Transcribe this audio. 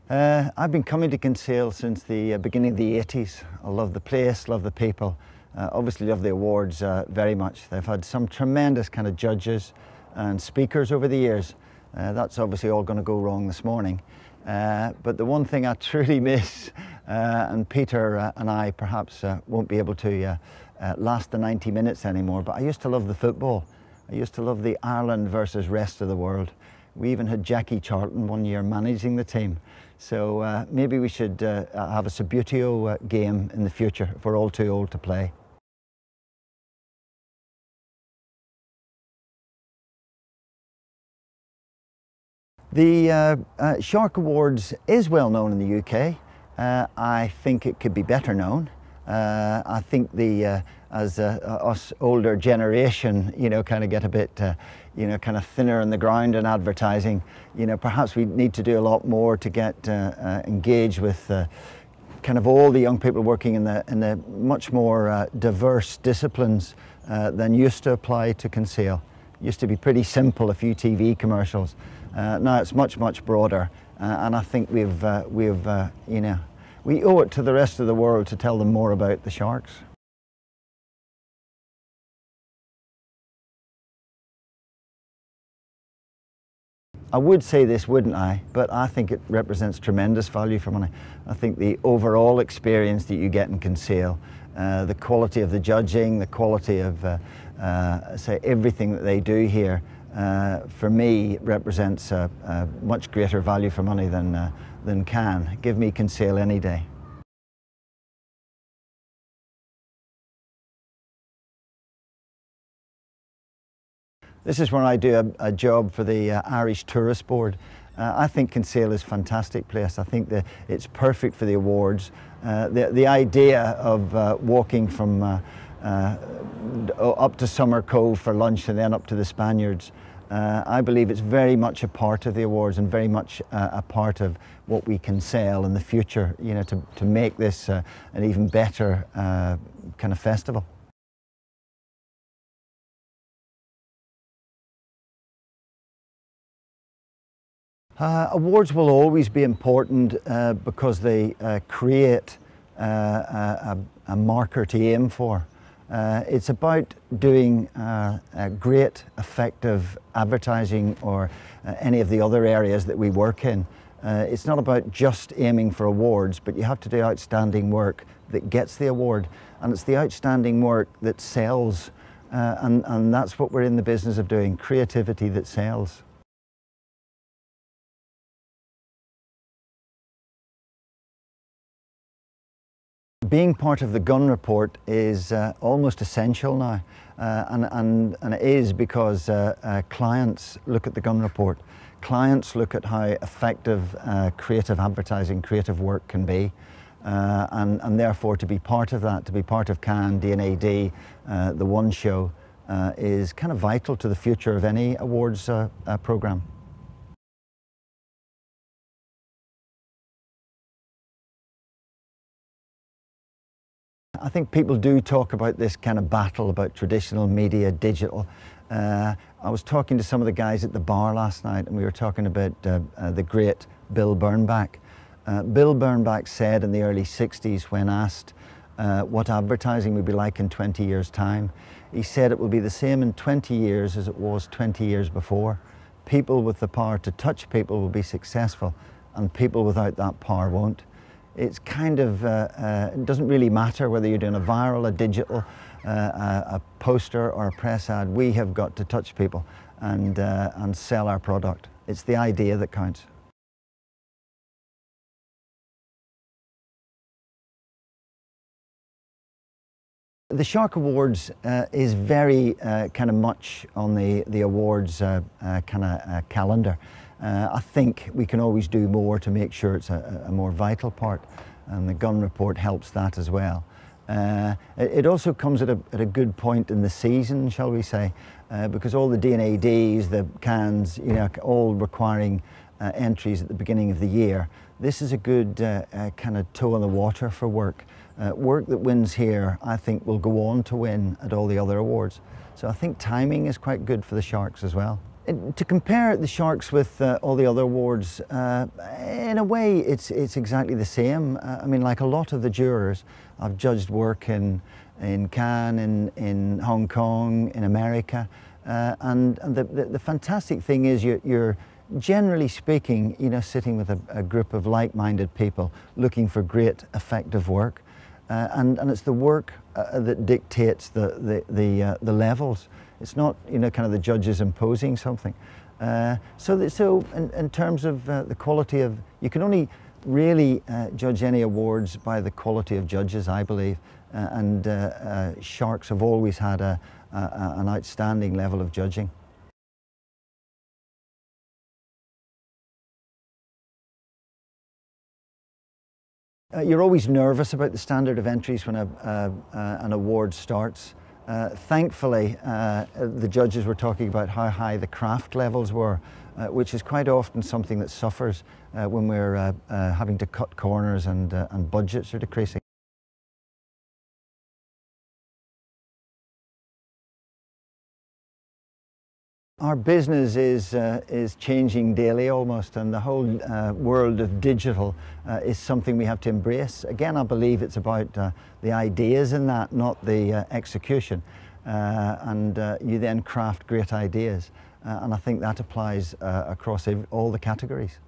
I've been coming to Kinsale since the beginning of the 80s. I love the place, love the people, obviously love the awards very much. They've had some tremendous kind of judges and speakers over the years. That's obviously all going to go wrong this morning. But the one thing I truly miss, and Peter and I perhaps won't be able to last the 90 minutes anymore, but I used to love the football. I used to love the Ireland versus rest of the world. We even had Jackie Charlton one year managing the team. So maybe we should have a Subbuteo game in the future if we're all too old to play. The Shark Awards is well known in the UK. I think it could be better known. I think as us older generation, kind of get a bit, kind of thinner on the ground in advertising. Perhaps we need to do a lot more to get engaged with kind of all the young people working in the much more diverse disciplines than used to apply to Kinsale. It used to be pretty simple, a few TV commercials. Now it's much, much broader, and I think we owe it to the rest of the world to tell them more about the sharks. I would say this, wouldn't I? But I think it represents tremendous value for money. I think the overall experience that you get in Kinsale, the quality of the judging, the quality of, say, everything that they do here, for me, represents a much greater value for money than Cannes. Give me Kinsale any day. This is when I do a job for the Irish Tourist Board. I think Kinsale is a fantastic place. I think that it's perfect for the awards. The idea of walking from up to Summer Cove for lunch and then up to the Spaniards, I believe it's very much a part of the awards and very much a part of what we can sell in the future, to make this an even better kind of festival. Awards will always be important because they create a marker to aim for. It's about doing great, effective advertising or any of the other areas that we work in. It's not about just aiming for awards, but you have to do outstanding work that gets the award, and it's the outstanding work that sells, and that's what we're in the business of doing, creativity that sells. Being part of the gun report is almost essential now, and it is because clients look at the gun report. Clients look at how effective creative advertising, creative work can be, and therefore to be part of that, to be part of Cannes, D&AD, the One Show, is kind of vital to the future of any awards programme. I think people do talk about this kind of battle about traditional media, digital. I was talking to some of the guys at the bar last night, and we were talking about the great Bill Bernbach. Bill Bernbach said in the early 60s, when asked what advertising would be like in 20 years' time, he said it will be the same in 20 years as it was 20 years before. People with the power to touch people will be successful, and people without that power won't. It's kind of, it doesn't really matter whether you're doing a viral, a digital, a poster or a press ad. We have got to touch people and sell our product. It's the idea that counts. The Shark Awards is very kind of much on the awards kind of calendar. I think we can always do more to make sure it's a more vital part, and the gun report helps that as well. It also comes at a good point in the season, shall we say, because all the D&ADs, the Cannes, all requiring entries at the beginning of the year. This is a good kind of toe in the water for work. Work that wins here, I think, will go on to win at all the other awards. So I think timing is quite good for the Sharks as well. To compare the Sharks with all the other awards, in a way it's exactly the same. I mean, like a lot of the jurors, I've judged work in Cannes, in Hong Kong, in America, and the fantastic thing is you're generally speaking, you know, sitting with a group of like-minded people looking for great, effective work, and it's the work that dictates the levels. It's not, you know, kind of the judges imposing something. So in terms of the quality of, you can only really judge any awards by the quality of judges, I believe, and Sharks have always had an outstanding level of judging. You're always nervous about the standard of entries when an award starts. Thankfully, the judges were talking about how high the craft levels were, which is quite often something that suffers when we're having to cut corners and budgets are decreasing. Our business is changing daily almost, and the whole world of digital is something we have to embrace. Again, I believe it's about the ideas in that, not the execution. And you then craft great ideas. And I think that applies across all the categories.